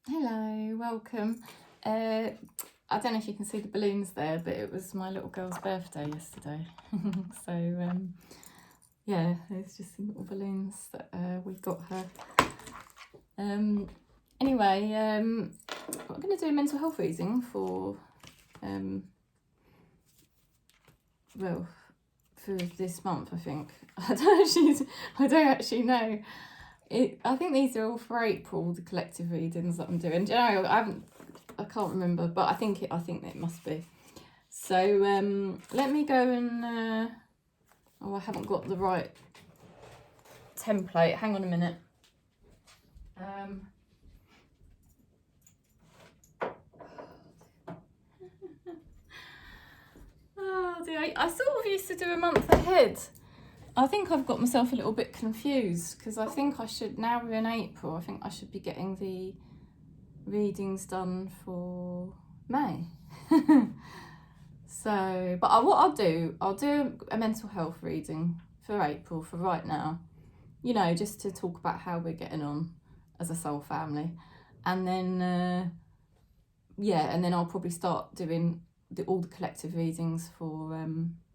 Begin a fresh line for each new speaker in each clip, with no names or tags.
Hello, welcome. I don't know if you can see the balloons there, but it was my little girl's birthday yesterday. So, yeah, there's just some little balloons that we got her. Anyway, I'm going to do a mental health reading for, well, for this month, I think. I don't actually know. I think these are all for April, the collective readings that I'm doing. Do you know, I can't remember, but I think it must be. So let me go and I haven't got the right template. Hang on a minute. Oh dear, I sort of used to do a month ahead. I think I've got myself a little bit confused because I think I should, now we're in April, I think I should be getting the readings done for May. So, but what I'll do a mental health reading for April for right now, you know, just to talk about how we're getting on as a soul family. And then, and then I'll probably start doing all the collective readings for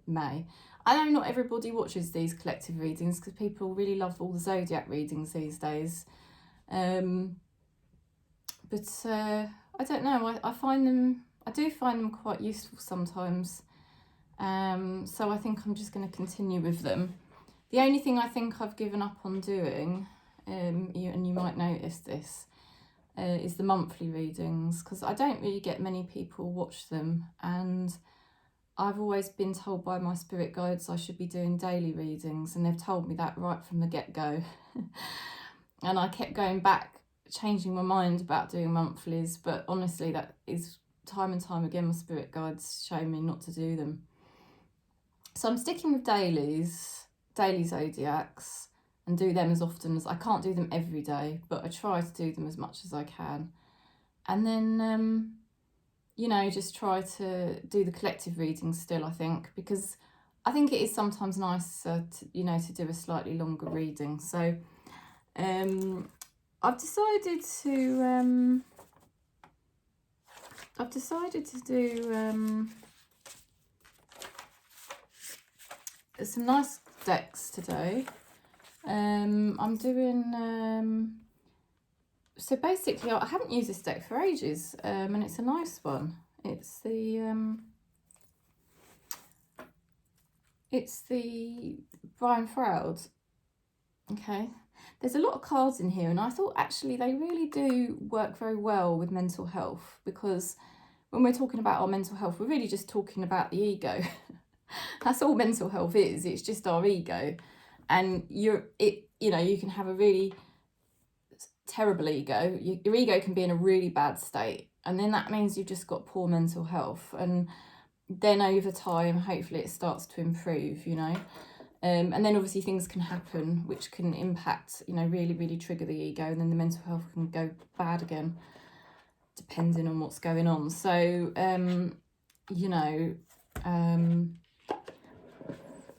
May. I know not everybody watches these collective readings because people really love all the zodiac readings these days. But I don't know, I do find them quite useful sometimes. So I think I'm just going to continue with them. The only thing I think I've given up on doing, and you might notice this, is the monthly readings, because I don't really get many people watch them, and I've always been told by my spirit guides I should be doing daily readings, and they've told me that right from the get-go. And I kept going back, changing my mind about doing monthlies, but honestly that is time and time again my spirit guides show me not to do them. So I'm sticking with daily zodiacs, and do them as often as I can't do them every day, but I try to do them as much as I can. And then you know, just try to do the collective readings still, I think, because I think it is sometimes nicer to, you know, to do a slightly longer reading. So I've decided to do some nice decks today. I'm doing so basically I haven't used this deck for ages, and it's a nice one. It's the Brian Froud. Okay, there's a lot of cards in here, and I thought actually they really do work very well with mental health, because when we're talking about our mental health, we're really just talking about the ego. That's all mental health is. It's just our ego, and you can have a really terrible ego. Your ego can be in a really bad state, and then that means you've just got poor mental health, and then over time hopefully it starts to improve, you know. And then obviously things can happen which can impact, you know, really, really trigger the ego, and then the mental health can go bad again, depending on what's going on. So,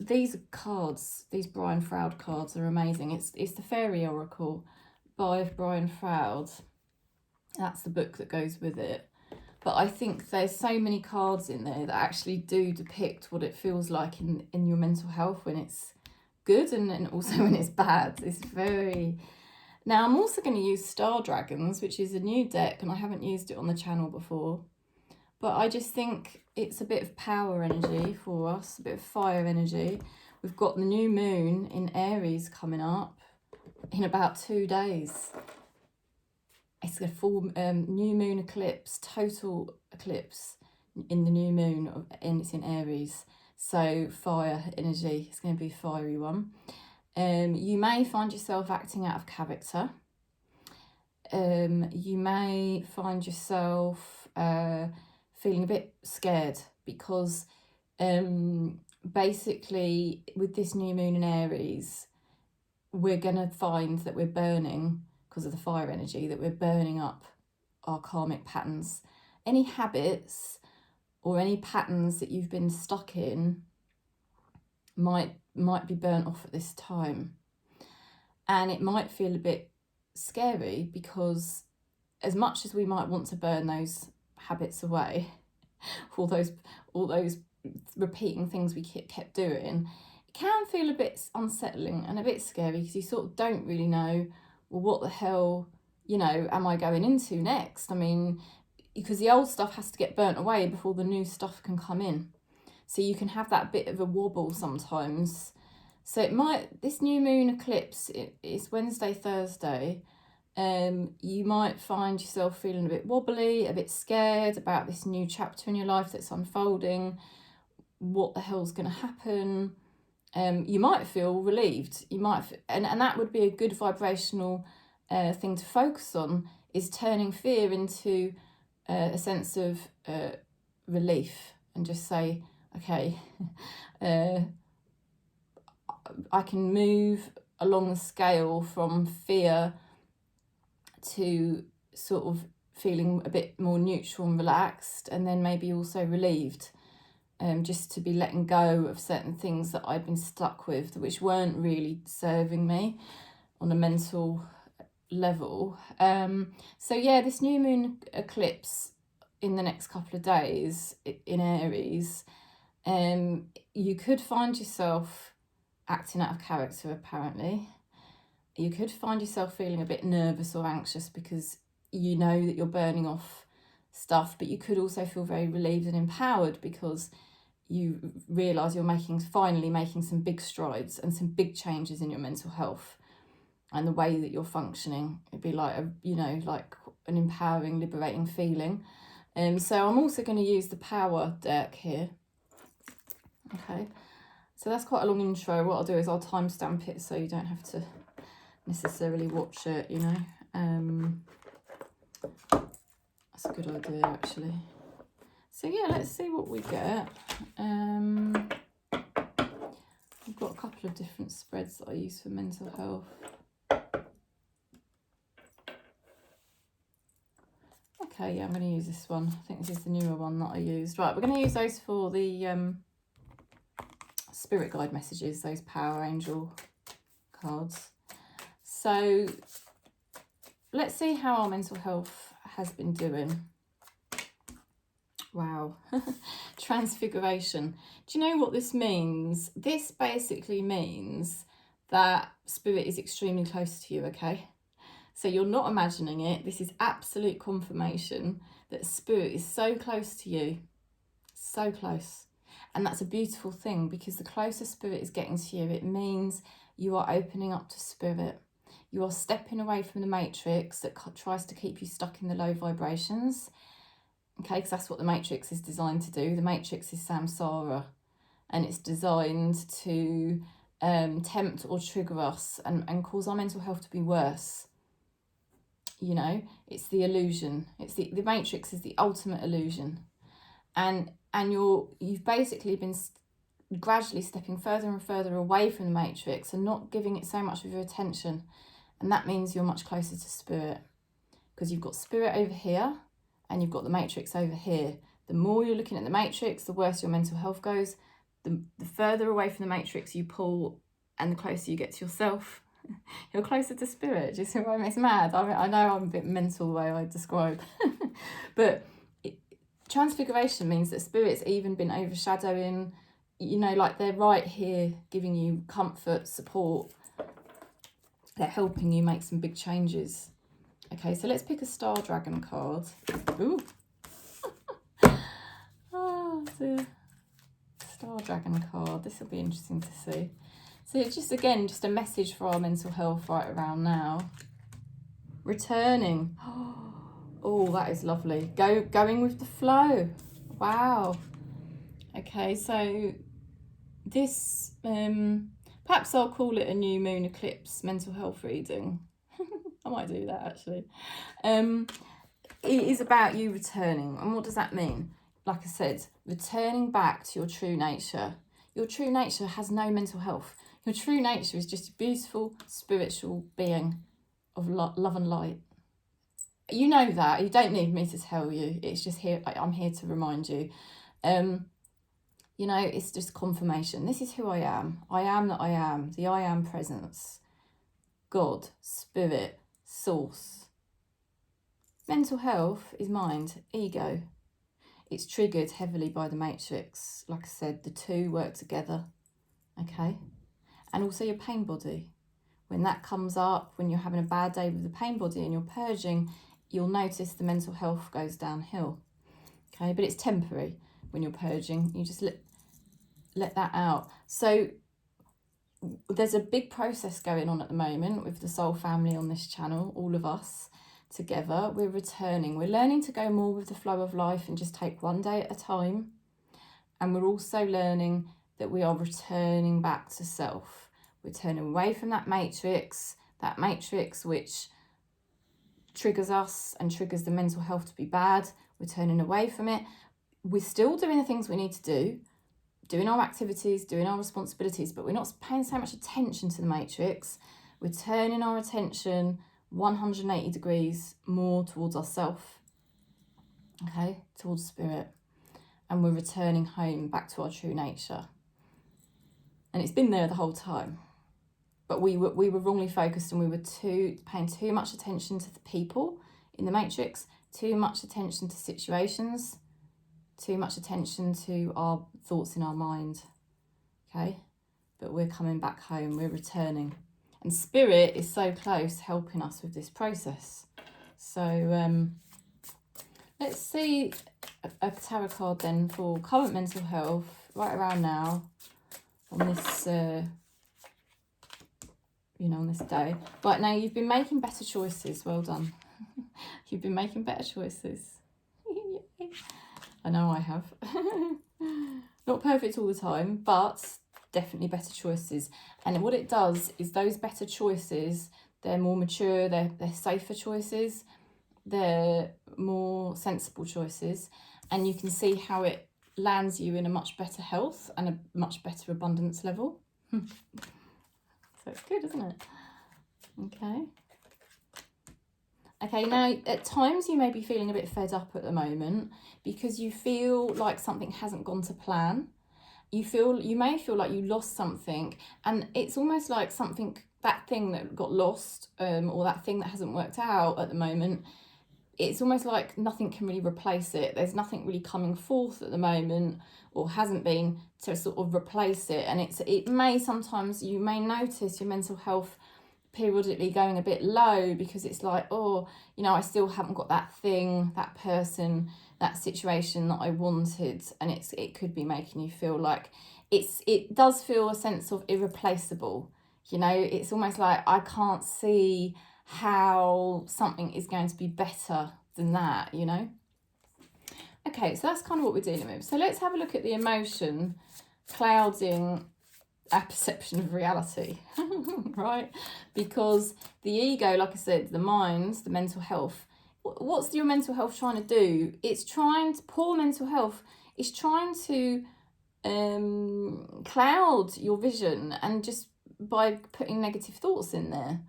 these cards, these Brian Froud cards are amazing. It's the Fairy Oracle by Brian Froud. That's the book that goes with it. But I think there's so many cards in there that actually do depict what it feels like in your mental health when it's good, and also when it's bad. It's very... Now, I'm also going to use Star Dragons, which is a new deck, and I haven't used it on the channel before. But I just think it's a bit of power energy for us, a bit of fire energy. We've got the new moon in Aries coming up in about 2 days. It's a full new moon eclipse, total eclipse in the new moon, and it's in Aries. So fire energy, it's going to be a fiery one. You may find yourself acting out of character. You may find yourself feeling a bit scared, because basically with this new moon in Aries, we're going to find that we're burning, because of the fire energy, that we're burning up our karmic patterns. Any habits or any patterns that you've been stuck in might be burnt off at this time. And it might feel a bit scary, because as much as we might want to burn those habits away, all those repeating things we kept doing, it can feel a bit unsettling and a bit scary, because you sort of don't really know, well, what the hell, you know, am I going into next? I mean, because the old stuff has to get burnt away before the new stuff can come in. So you can have that bit of a wobble sometimes. So it might, this new moon eclipse, it's Wednesday, Thursday. You might find yourself feeling a bit wobbly, a bit scared about this new chapter in your life that's unfolding. What the hell's going to happen? You might feel relieved. You might, and that would be a good vibrational thing to focus on, is turning fear into a sense of relief, and just say, okay, I can move along the scale from fear to sort of feeling a bit more neutral and relaxed, and then maybe also relieved, just to be letting go of certain things that I'd been stuck with, which weren't really serving me on a mental level. So yeah, this new moon eclipse in the next couple of days in Aries, you could find yourself acting out of character, apparently. You could find yourself feeling a bit nervous or anxious because you know that you're burning off stuff, but you could also feel very relieved and empowered because you realise you're finally making some big strides and some big changes in your mental health and the way that you're functioning. It'd be like like an empowering, liberating feeling. So I'm also going to use the power deck here. Okay, so that's quite a long intro. What I'll do is I'll timestamp it so you don't have to necessarily watch it, you know. That's a good idea, actually. So yeah, let's see what we get. I've got a couple of different spreads that I use for mental health. Okay, yeah, I'm going to use this one. I think this is the newer one that I used. Right, we're going to use those for the spirit guide messages, those power angel cards. So let's see how our mental health has been doing. Wow. Transfiguration. Do you know what this means? This basically means that spirit is extremely close to you, okay? So you're not imagining it. This is absolute confirmation that spirit is so close to you. So close. And that's a beautiful thing, because the closer spirit is getting to you, it means you are opening up to spirit. You are stepping away from the matrix that tries to keep you stuck in the low vibrations. Okay, because that's what the matrix is designed to do. The matrix is samsara, and it's designed to tempt or trigger us and cause our mental health to be worse. You know, it's the illusion. It's the matrix is the ultimate illusion. And you've basically been gradually stepping further and further away from the matrix and not giving it so much of your attention. And that means you're much closer to spirit, because you've got spirit over here and you've got the matrix over here. The more you're looking at the matrix, the worse your mental health goes. The further away from the matrix you pull and the closer you get to yourself, you're closer to spirit. Do you see what I mean? It's mad. I know I'm a bit mental the way I describe. But transfiguration means that spirit's even been overshadowing, you know, like they're right here giving you comfort, support. They're helping you make some big changes. Okay, so let's pick a Star Dragon card. Ooh. Oh, the Star Dragon card. This will be interesting to see. So it's just, again, just a message for our mental health right around now. Returning. Oh, that is lovely. Going with the flow. Wow. Okay, so this, perhaps I'll call it a new moon eclipse mental health reading. I might do that, actually. It is about you returning. And what does that mean? Like I said, returning back to your true nature. Your true nature has no mental health. Your true nature is just a beautiful spiritual being of love and light. You know that. You don't need me to tell you. It's just here. I'm here to remind you. You know, it's just confirmation. This is who I am. I am that I am. The I am presence. God, spirit, source. mental health is mind, ego. It's triggered heavily by the matrix. Like I said, the two work together, okay? And also your pain body. When that comes up, when you're having a bad day with the pain body and you're purging, you'll notice the mental health goes downhill, okay? But it's temporary when you're purging. You just let that out. So there's a big process going on at the moment with the soul family on this channel, all of us together. We're returning. We're learning to go more with the flow of life and just take one day at a time. And we're also learning that we are returning back to self. We're turning away from that matrix which triggers us and triggers the mental health to be bad. We're turning away from it. We're still doing the things we need to do, doing our activities, doing our responsibilities, but we're not paying so much attention to the matrix. We're turning our attention 180 degrees more towards ourself, okay, towards spirit. And we're returning home back to our true nature. And it's been there the whole time. But we were wrongly focused, and we were paying too much attention to the people in the matrix, too much attention to situations, too much attention to our thoughts in our mind, okay? But we're coming back home, we're returning. And spirit is so close, helping us with this process. So let's see a tarot card then for current mental health right around now on this on this day. Right now, you've been making better choices. Well done. You've been making better choices. I know I have. Not perfect all the time, but definitely better choices. And what it does is those better choices, they're more mature, they're safer choices, they're more sensible choices. And you can see how it lands you in a much better health and a much better abundance level. So it's good, isn't it? Okay, now at times you may be feeling a bit fed up at the moment because you feel like something hasn't gone to plan. You may feel like you lost something, and it's almost like that thing that got lost, or that thing that hasn't worked out at the moment, it's almost like nothing can really replace it. There's nothing really coming forth at the moment, or hasn't been, to sort of replace it. And sometimes you may notice your mental health periodically going a bit low because it's like, I still haven't got that thing, that person, that situation that I wanted. And it could be making you feel like it does feel a sense of irreplaceable. It's almost like I can't see how something is going to be better than that, Okay, so that's kind of what we're dealing with. So let's have a look at the emotion clouding our perception of reality, right? Because the ego, like I said, the mind, the mental health, what's your mental health trying to do? Poor mental health is trying to cloud your vision, and just by putting negative thoughts in there,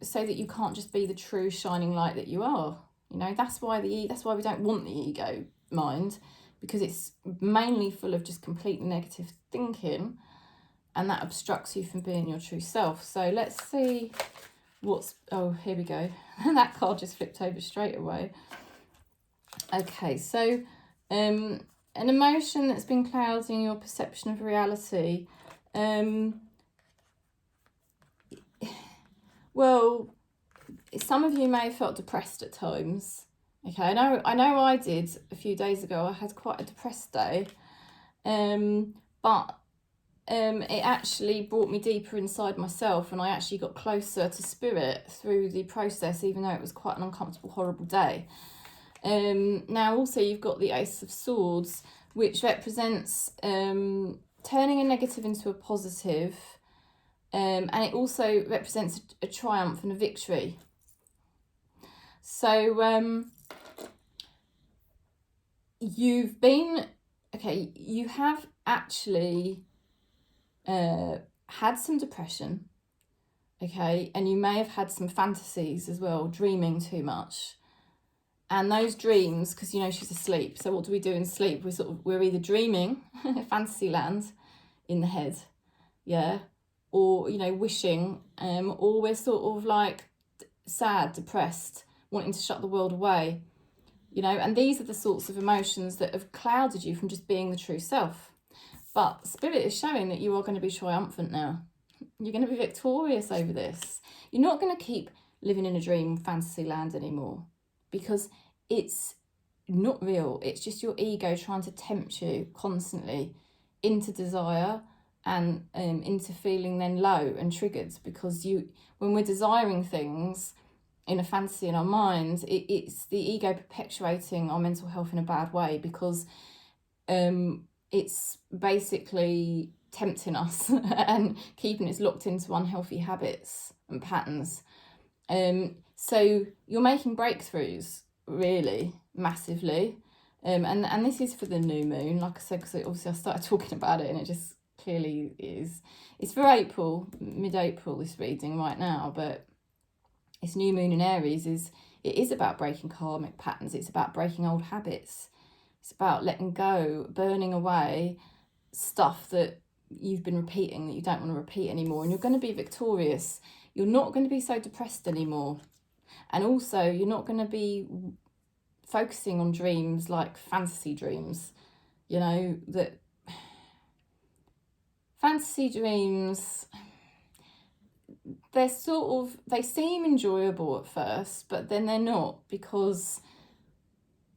so that you can't just be the true shining light that you are. That's why we don't want the ego mind, because it's mainly full of just completely negative thinking, and that obstructs you from being your true self. So let's see here we go. That card just flipped over straight away. Okay, so an emotion that's been clouding your perception of reality. Well, some of you may have felt depressed at times. Okay, I know I did a few days ago. I had quite a depressed day. But it actually brought me deeper inside myself, and I actually got closer to spirit through the process, even though it was quite an uncomfortable, horrible day. Now also you've got the Ace of Swords, which represents turning a negative into a positive. And it also represents a triumph and a victory. So you have actually had some depression, okay, and you may have had some fantasies as well, dreaming too much. And those dreams, because she's asleep, so what do we do in sleep? We're either dreaming fantasy land in the head, yeah, or wishing, or we're sort of like sad, depressed, wanting to shut the world away, you know, and these are the sorts of emotions that have clouded you from just being the true self. But Spirit is showing that you are going to be triumphant now. You're going to be victorious over this. You're not going to keep living in a dream fantasy land anymore, because it's not real. It's just your ego trying to tempt you constantly into desire and into feeling then low and triggered, because when we're desiring things in a fantasy in our minds, it's the ego perpetuating our mental health in a bad way, because it's basically tempting us and keeping us locked into unhealthy habits and patterns. So you're making breakthroughs, really, massively. And this is for the new moon, like I said, because obviously I started talking about it and it just clearly is. It's for April, mid-April, this reading right now, but it's new moon in Aries. It is about breaking karmic patterns. It's about breaking old habits. It's about letting go, burning away stuff that you've been repeating that you don't want to repeat anymore. And you're going to be victorious. You're not going to be so depressed anymore. And also, you're not going to be focusing on dreams like fantasy dreams. You know, that fantasy dreams, they seem enjoyable at first, but then they're not, because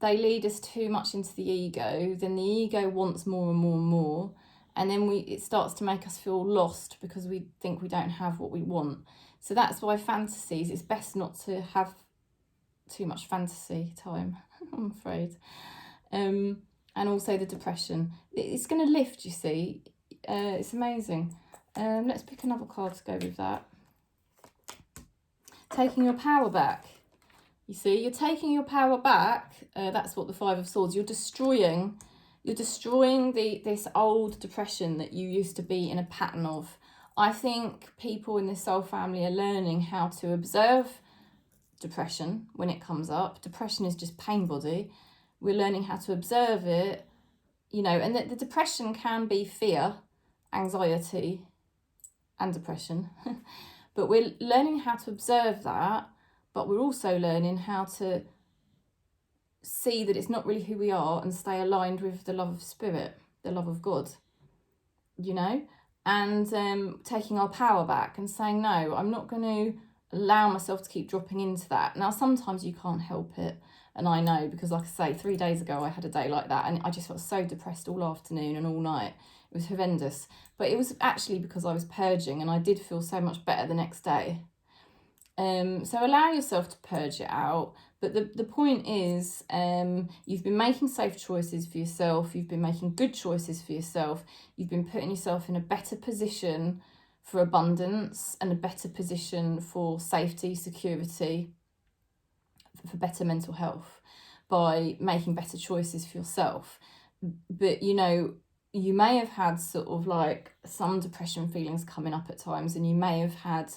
they lead us too much into the ego. Then the ego wants more and more and more, and then it starts to make us feel lost because we think we don't have what we want. So that's why fantasies, it's best not to have too much fantasy time, I'm afraid. And also the depression. It's going to lift, you see. It's amazing. Let's pick another card to go with that. Taking your power back. You see, you're taking your power back. That's what the Five of Swords. You're destroying this old depression that you used to be in a pattern of. I think people in the soul family are learning how to observe depression when it comes up. Depression is just pain body. We're learning how to observe it, you know, and the depression can be fear, anxiety, and depression. But we're learning how to observe that, but we're also learning how to see that it's not really who we are and stay aligned with the love of Spirit, the love of God, you know, and taking our power back and saying, no, I'm not going to allow myself to keep dropping into that. Now, sometimes you can't help it. And I know, because like I say, 3 days ago, I had a day like that and I just felt so depressed all afternoon and all night. It was horrendous. But it was actually because I was purging and I did feel so much better the next day. So allow yourself to purge it out. But the point is, you've been making safe choices for yourself. You've been making good choices for yourself. You've been putting yourself in a better position for abundance and a better position for safety, security, for better mental health by making better choices for yourself. But, you know, you may have had sort of like some depression feelings coming up at times, and you may have had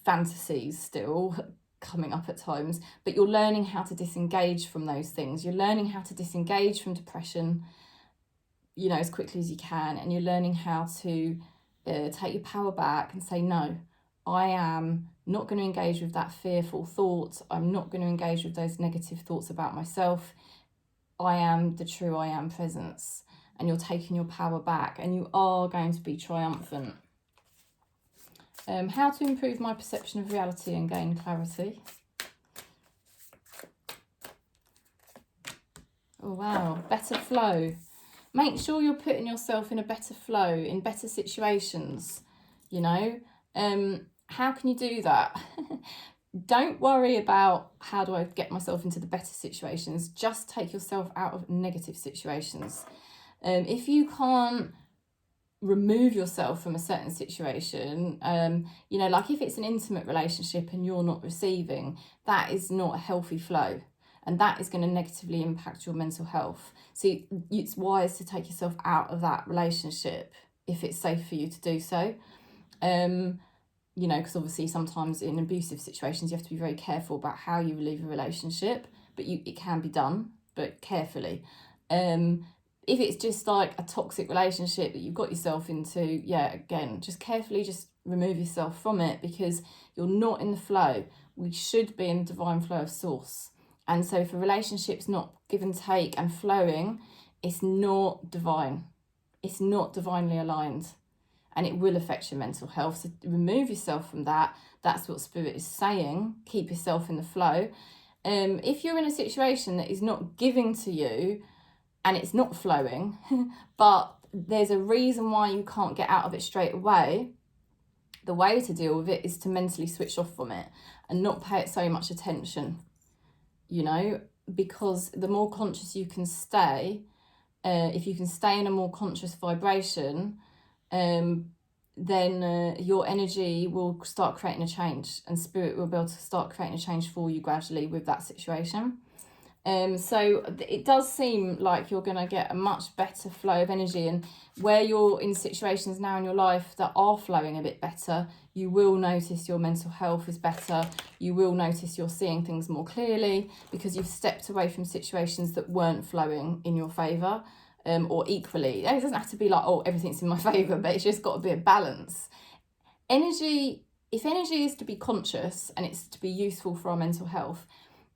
fantasies still coming up at times, but you're learning how to disengage from those things. You're learning how to disengage from depression, you know, as quickly as you can, and you're learning how to take your power back and say, no, I am not going to engage with that fearful thought. I'm not going to engage with those negative thoughts about myself. I am the true I am presence, and you're taking your power back, and you are going to be triumphant. How to improve my perception of reality and gain clarity. Oh, wow. Better flow. Make sure you're putting yourself in a better flow, in better situations, you know. How can you do that? Don't worry about how do I get myself into the better situations. Just take yourself out of negative situations. If you can't remove yourself from a certain situation, you know, like if it's an intimate relationship and you're not receiving, that is not a healthy flow, and that is going to negatively impact your mental health. So it's wise to take yourself out of that relationship if it's safe for you to do so. You know, because obviously sometimes in abusive situations you have to be very careful about how you leave a relationship, but it can be done, but carefully. If it's just like a toxic relationship that you've got yourself into, yeah, again, just carefully just remove yourself from it, because you're not in the flow. we should be in the divine flow of source. And so for relationships not give and take and flowing, it's not divine. It's not divinely aligned. And it will affect your mental health. So remove yourself from that. That's what Spirit is saying. Keep yourself in the flow. If you're in a situation that is not giving to you and it's not flowing, but there's a reason why you can't get out of it straight away, the way to deal with it is to mentally switch off from it and not pay it so much attention, you know, because the more conscious you can stay, if you can stay in a more conscious vibration, then your energy will start creating a change, and Spirit will be able to start creating a change for you gradually with that situation. So it does seem like you're going to get a much better flow of energy, and where you're in situations now in your life that are flowing a bit better, you will notice your mental health is better. You will notice you're seeing things more clearly because you've stepped away from situations that weren't flowing in your favour. Or equally. It doesn't have to be like, oh, everything's in my favour, but it's just got to be a balance. Energy, if energy is to be conscious and it's to be useful for our mental health,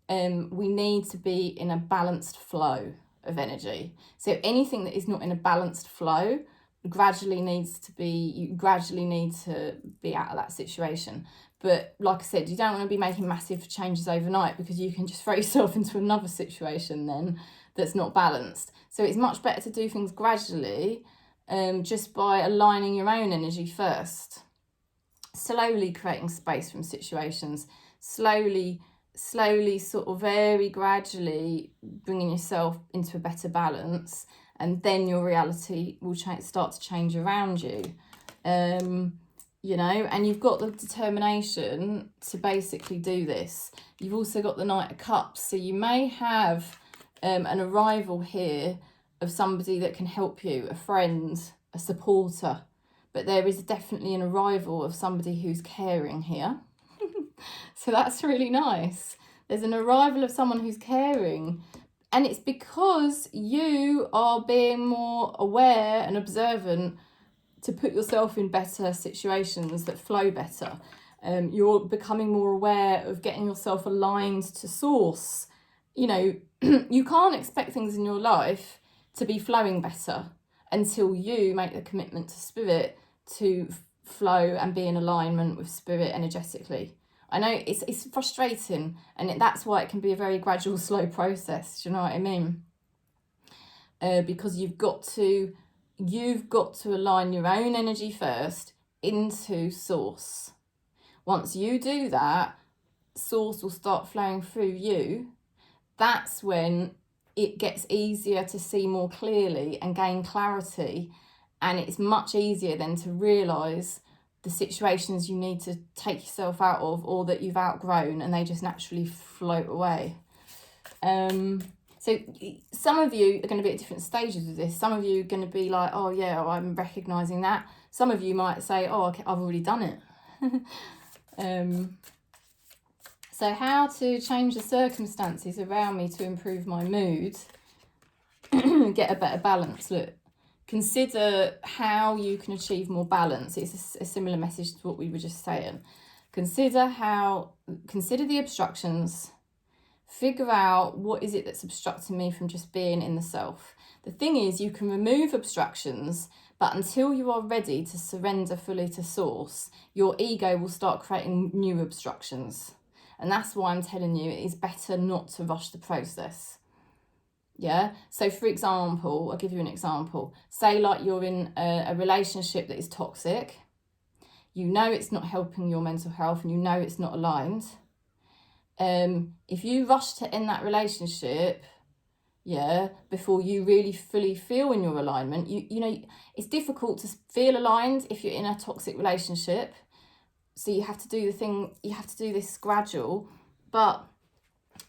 we need to be in a balanced flow of energy. So anything that is not in a balanced flow you gradually need to be out of that situation. But like I said, you don't want to be making massive changes overnight, because you can just throw yourself into another situation then that's not balanced. So it's much better to do things gradually, just by aligning your own energy first. Slowly creating space from situations, slowly, sort of very gradually bringing yourself into a better balance, and then your reality will start to change around you. You know, and you've got the determination to basically do this. You've also got the Knight of Cups, so you may have an arrival here of somebody that can help you, a friend, a supporter, but there is definitely an arrival of somebody who's caring here. So that's really nice. There's an arrival of someone who's caring, and it's because you are being more aware and observant to put yourself in better situations that flow better. You're becoming more aware of getting yourself aligned to source. You know, you can't expect things in your life to be flowing better until you make the commitment to Spirit to flow and be in alignment with Spirit energetically. I know it's frustrating, and that's why it can be a very gradual, slow process. Do you know what I mean? Because you've got to align your own energy first into source. Once you do that, source will start flowing through you. That's when it gets easier to see more clearly and gain clarity, and it's much easier then to realise the situations you need to take yourself out of, or that you've outgrown, and they just naturally float away. So some of you are going to be at different stages of this. Some of you are going to be like, oh yeah, I'm recognising that. Some of you might say, oh, okay, I've already done it. So how to change the circumstances around me to improve my mood, get a better balance. Look, consider how you can achieve more balance. It's a similar message to what we were just saying. Consider the obstructions. Figure out what is it that's obstructing me from just being in the self. The thing is, you can remove obstructions, but until you are ready to surrender fully to source, your ego will start creating new obstructions. And that's why I'm telling you, it is better not to rush the process. Yeah. So for example, I'll give you an example. Say like you're in a relationship that is toxic. You know it's not helping your mental health, and you know it's not aligned. If you rush to end that relationship, before you really fully feel in your alignment, you know, it's difficult to feel aligned if you're in a toxic relationship. So you have to do this gradual, but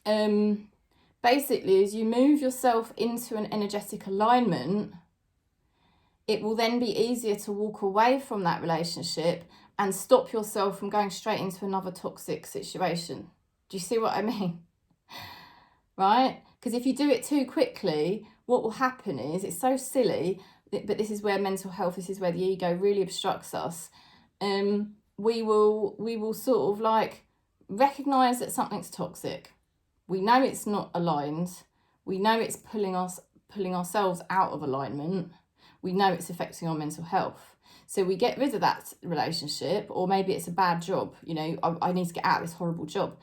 basically as you move yourself into an energetic alignment, it will then be easier to walk away from that relationship and stop yourself from going straight into another toxic situation. Do you see what I mean? Right? Because if you do it too quickly, what will happen is, it's so silly, but this is where mental health, this is where the ego really obstructs us. We will sort of like recognise that something's toxic. We know it's not aligned. We know it's pulling ourselves out of alignment. We know it's affecting our mental health. So we get rid of that relationship, or maybe it's a bad job. You know, I need to get out of this horrible job.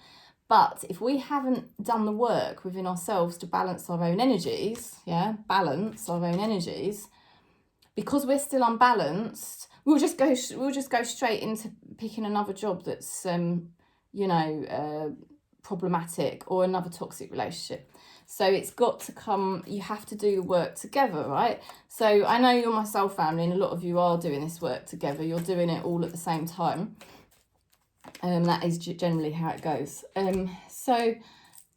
But if we haven't done the work within ourselves to balance our own energies, because we're still unbalanced, we'll just go straight into picking another job that's problematic, or another toxic relationship. So it's got to come, you have to do the work together, right? So I know you're my soul family, and a lot of you are doing this work together. You're doing it all at the same time. That is generally how it goes. The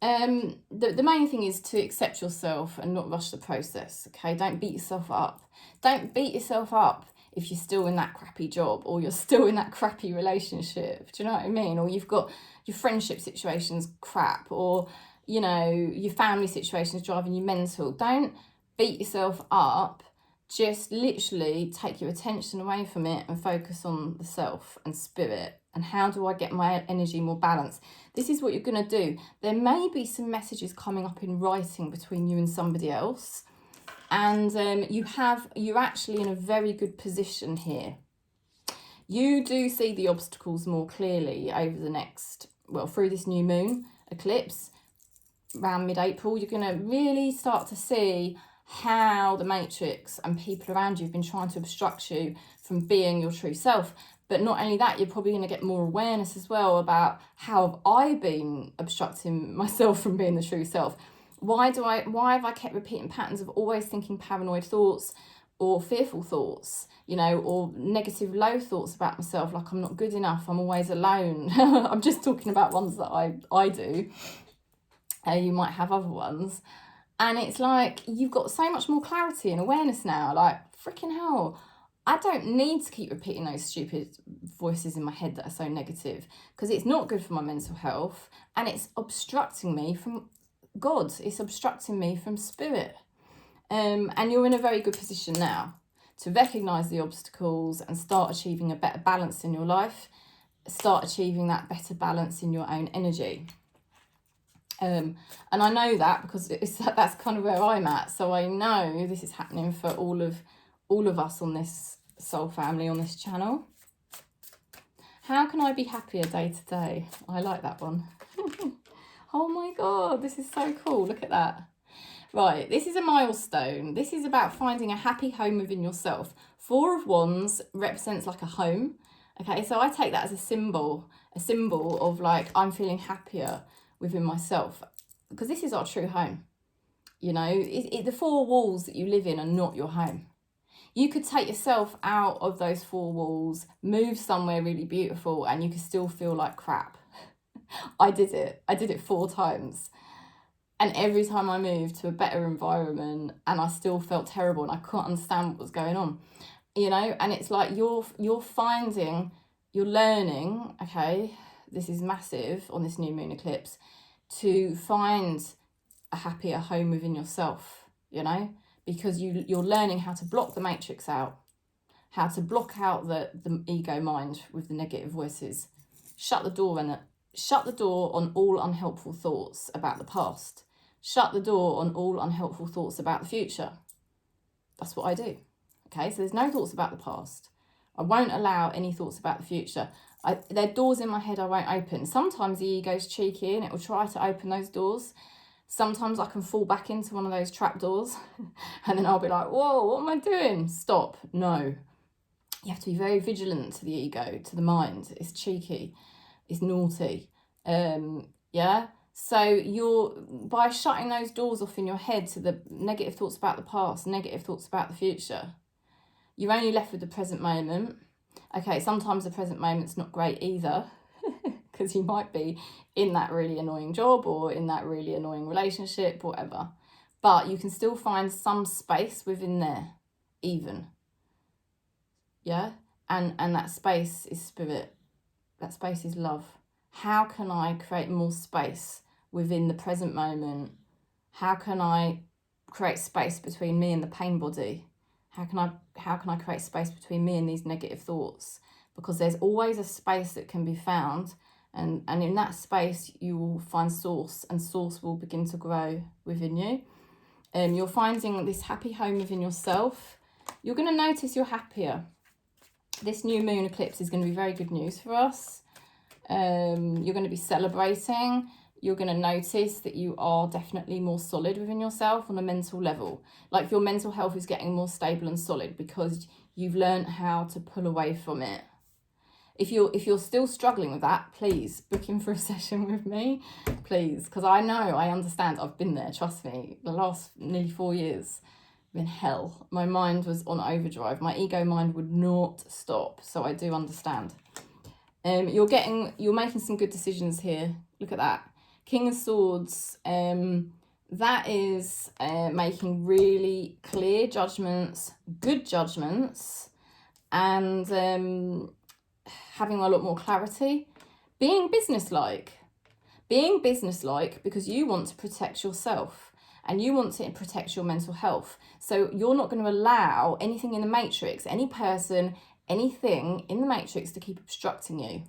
main thing is to accept yourself and not rush the process, okay? Don't beat yourself up. Don't beat yourself up if you're still in that crappy job, or you're still in that crappy relationship. Do you know what I mean? Or you've got your friendship situation's crap, or, you know, your family situation is driving you mental. Don't beat yourself up. Just literally take your attention away from it and focus on the self and spirit. And how do I get my energy more balanced? This is what you're going to do. There may be some messages coming up in writing between you and somebody else. And you're actually in a very good position here. You do see the obstacles more clearly over the next, through this new moon eclipse, around mid-April. You're going to really start to see how the matrix and people around you have been trying to obstruct you from being your true self. But not only that, you're probably going to get more awareness as well about how have I been obstructing myself from being the true self. Why have I kept repeating patterns of always thinking paranoid thoughts, or fearful thoughts, you know, or negative low thoughts about myself, like I'm not good enough, I'm always alone. I'm just talking about ones that I do. You might have other ones. And it's like, you've got so much more clarity and awareness now. Like, freaking hell, I don't need to keep repeating those stupid voices in my head that are so negative, because it's not good for my mental health, and it's obstructing me from God. It's obstructing me from spirit. And you're in a very good position now to recognise the obstacles and start achieving a better balance in your life. Start achieving that better balance in your own energy. And I know that because that's kind of where I'm at. So I know this is happening for all of us on this soul family, on this channel. How can I be happier day to day? I like that one. Oh my God, this is so cool. Look at that. Right, this is a milestone. This is about finding a happy home within yourself. 4 of Wands represents like a home. Okay, so I take that as a symbol of like, I'm feeling happier within myself, because this is our true home. You know, the 4 walls that you live in are not your home. You could take yourself out of those 4 walls, move somewhere really beautiful, and you could still feel like crap. I did it 4 times. And every time I moved to a better environment, and I still felt terrible and I couldn't understand what was going on, you know. And it's like you're learning, okay, this is massive on this new moon eclipse, to find a happier home within yourself, you know, because you're learning how to block the matrix out, how to block out the ego mind with the negative voices, shut the door on all unhelpful thoughts about the past. Shut the door on all unhelpful thoughts about the future. That's what I do. Okay, so there's no thoughts about the past. I won't allow any thoughts about the future. There are doors in my head I won't open. Sometimes the ego's cheeky and it will try to open those doors. Sometimes I can fall back into one of those trap doors and then I'll be like, whoa, what am I doing? Stop. No. You have to be very vigilant to the ego, to the mind. It's cheeky. It's naughty. Yeah. So by shutting those doors off in your head to the negative thoughts about the past, negative thoughts about the future, you're only left with the present moment. Okay, sometimes the present moment's not great either, because you might be in that really annoying job or in that really annoying relationship, whatever. But you can still find some space within there, even. Yeah? And that space is spirit. That space is love. How can I create more space within the present moment? How can I create space between me and the pain body? How can I create space between me and these negative thoughts? Because there's always a space that can be found And in that space, you will find source, and source will begin to grow within you. You're finding this happy home within yourself. You're going to notice you're happier. This new moon eclipse is going to be very good news for us. You're going to be celebrating. You're going to notice that you are definitely more solid within yourself on a mental level. Like your mental health is getting more stable and solid because you've learned how to pull away from it. If you're still struggling with that, please book in for a session with me, please, because I understand. I've been there, trust me. The last nearly 4 years been hell. My mind was on overdrive. My ego mind would not stop, so I do understand. You're making some good decisions here. Look at that. King of Swords, that is making really clear judgments, good judgments, and having a lot more clarity. Being businesslike because you want to protect yourself and you want to protect your mental health. So you're not going to allow anything in the matrix, any person, anything in the matrix to keep obstructing you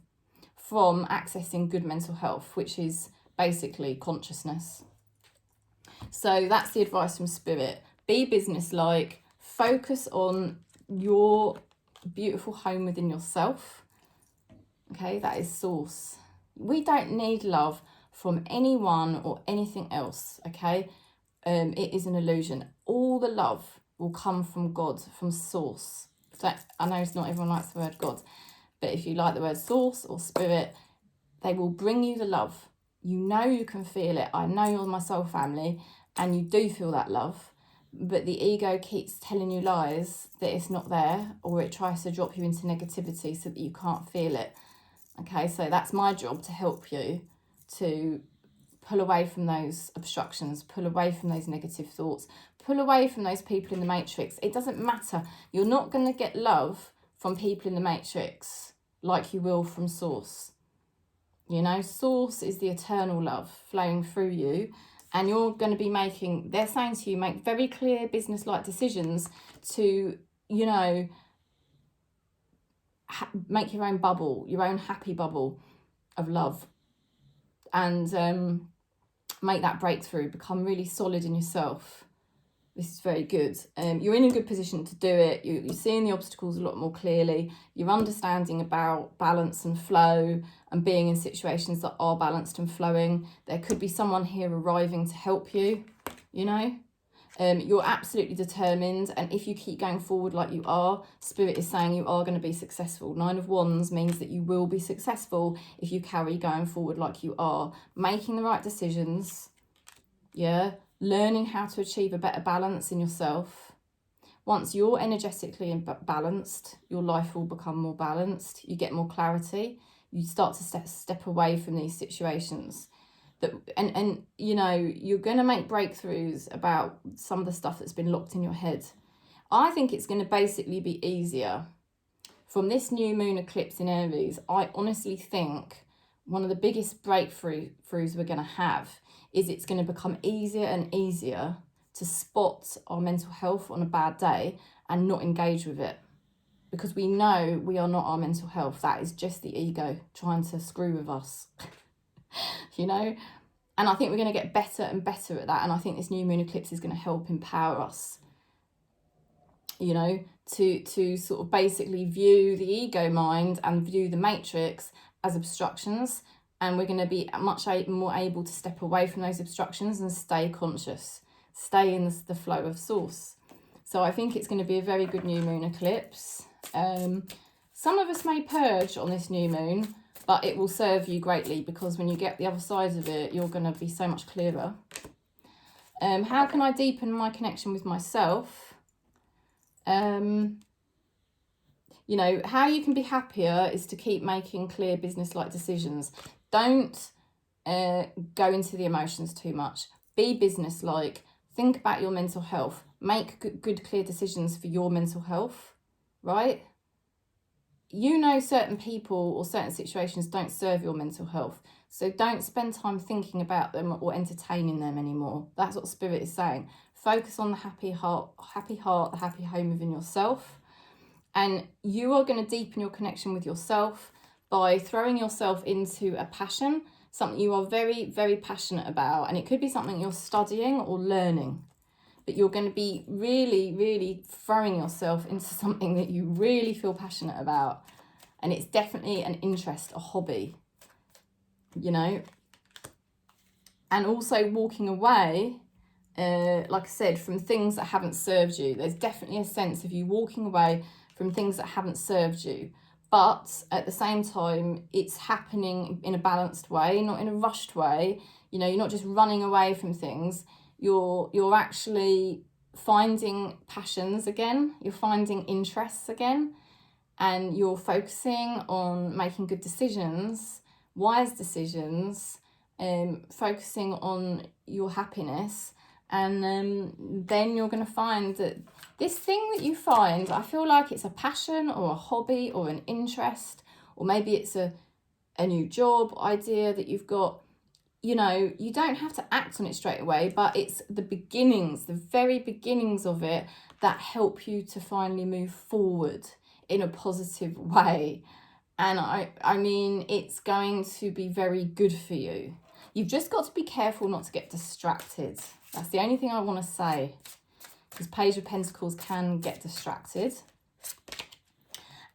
from accessing good mental health, which is basically consciousness. So that's the advice from Spirit. Be businesslike, focus on your beautiful home within yourself. Okay, that is source. We don't need love from anyone or anything else, okay? It is an illusion. All the love will come from God, from source. So I know not everyone likes the word God, but if you like the word source or spirit, they will bring you the love. You know you can feel it. I know you're my soul family, and you do feel that love, but the ego keeps telling you lies that it's not there, or it tries to drop you into negativity so that you can't feel it. Okay, so that's my job, to help you to pull away from those obstructions, pull away from those negative thoughts, pull away from those people in the matrix. It doesn't matter. You're not going to get love from people in the matrix like you will from source. You know, source is the eternal love flowing through you, and you're going to be they're saying to you, make very clear business-like decisions to, you know, make your own bubble, your own happy bubble of love, and make that breakthrough, become really solid in yourself. This is very good. You're in a good position to do it. You're seeing the obstacles a lot more clearly. You're understanding about balance and flow and being in situations that are balanced and flowing. There could be someone here arriving to help you, you know. You're absolutely determined, and if you keep going forward like you are, Spirit is saying you are going to be successful. 9 of Wands means that you will be successful if you carry going forward like you are, making the right decisions, yeah, learning how to achieve a better balance in yourself. Once you're energetically balanced, your life will become more balanced. You get more clarity. You start to step away from these situations. And you know, you're going to make breakthroughs about some of the stuff that's been locked in your head. I think it's going to basically be easier from this new moon eclipse in Aries. I honestly think one of the biggest breakthroughs we're going to have is it's going to become easier and easier to spot our mental health on a bad day and not engage with it, because we know we are not our mental health. That is just the ego trying to screw with us. You know, and I think we're going to get better and better at that, and I think this new moon eclipse is going to help empower us, you know, to sort of basically view the ego mind and view the matrix as obstructions, and we're going to be much more able to step away from those obstructions and stay conscious, stay in the flow of source. So I think it's going to be a very good new moon eclipse. Some of us may purge on this new moon, but it will serve you greatly, because when you get the other side of it, you're going to be so much clearer. How can I deepen my connection with myself? You know, how you can be happier is to keep making clear business-like decisions. Don't go into the emotions too much. Be business-like. Think about your mental health. Make good, clear decisions for your mental health, right? You know, certain people or certain situations don't serve your mental health, so don't spend time thinking about them or entertaining them anymore. That's what Spirit is saying. Focus on the happy heart, the happy home within yourself, and you are going to deepen your connection with yourself by throwing yourself into a passion, something you are very, very passionate about. And it could be something you're studying or learning, but you're going to be really, really throwing yourself into something that you really feel passionate about. And it's definitely an interest, a hobby, you know. And also walking away, like I said, from things that haven't served you. There's definitely a sense of you walking away from things that haven't served you. But at the same time, it's happening in a balanced way, not in a rushed way. You know, you're not just running away from things. You're actually finding passions again. You're finding interests again. And you're focusing on making good decisions, wise decisions, focusing on your happiness. And then you're going to find that this thing that you find, I feel like it's a passion or a hobby or an interest, or maybe it's a new job idea that you've got. You know, you don't have to act on it straight away, but it's the beginnings, the very beginnings of it that help you to finally move forward in a positive way. And I mean, it's going to be very good for you. You've just got to be careful not to get distracted. That's the only thing I want to say, because Page of Pentacles can get distracted.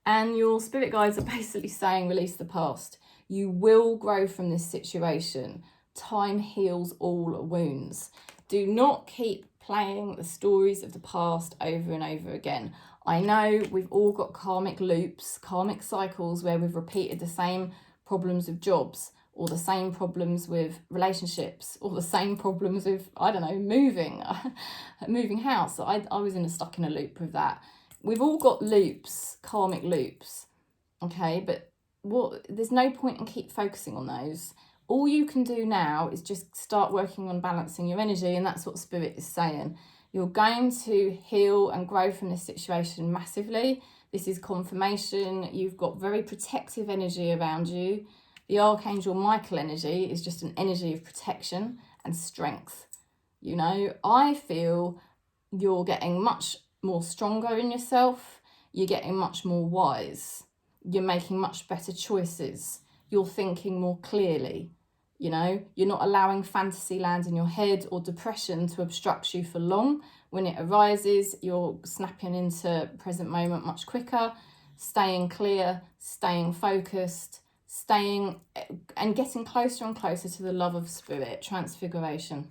And your spirit guides are basically saying, release the past. You will grow from this situation. Time heals all wounds. Do not keep playing the stories of the past over and over again. I know we've all got karmic loops, karmic cycles where we've repeated the same problems with jobs, or the same problems with relationships, or the same problems with, I don't know, moving house. I was stuck in a loop with that. We've all got loops, karmic loops, okay? But there's no point in keep focusing on those. All you can do now is just start working on balancing your energy, and that's what Spirit is saying. You're going to heal and grow from this situation massively. This is confirmation. You've got very protective energy around you. The Archangel Michael energy is just an energy of protection and strength. You know, I feel you're getting much more stronger in yourself. You're getting much more wise. You're making much better choices. You're thinking more clearly. You know, you're not allowing fantasy land in your head or depression to obstruct you for long. When it arises, you're snapping into present moment much quicker, staying clear, staying focused, staying and getting closer and closer to the love of Spirit, transfiguration.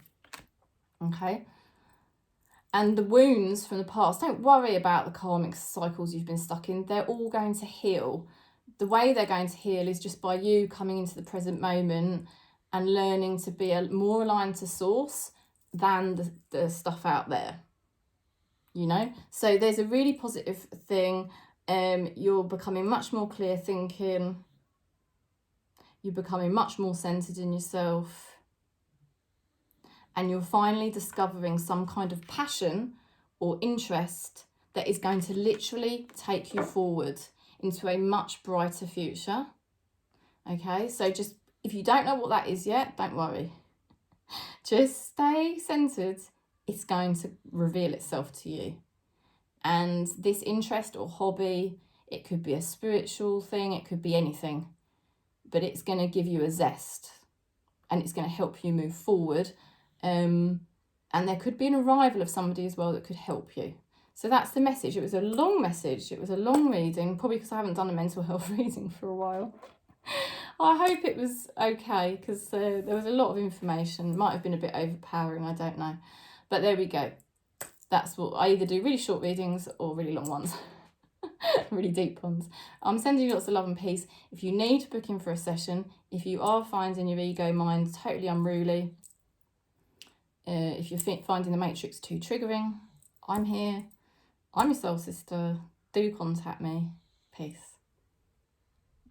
Okay? And the wounds from the past, don't worry about the karmic cycles you've been stuck in. They're all going to heal. The way they're going to heal is just by you coming into the present moment and learning to be more aligned to source than the stuff out there, you know? So there's a really positive thing. You're becoming much more clear thinking. You're becoming much more centered in yourself. And you're finally discovering some kind of passion or interest that is going to literally take you forward into a much brighter future. Okay, so just, if you don't know what that is yet, don't worry. Just stay centered. It's going to reveal itself to you. And this interest or hobby, it could be a spiritual thing, it could be anything, but it's going to give you a zest and it's going to help you move forward. And there could be an arrival of somebody as well that could help you. So that's the message. It was a long message. It was a long reading, probably because I haven't done a mental health reading for a while. I hope it was okay, because there was a lot of information. Might have been a bit overpowering, I don't know. But there we go. That's what I either do, really short readings or really long ones. Really deep ones. I'm sending you lots of love and peace. If you need to book in for a session, if you are finding your ego mind totally unruly, if you're finding the matrix too triggering, I'm here. I'm your soul sister. Do contact me. Peace.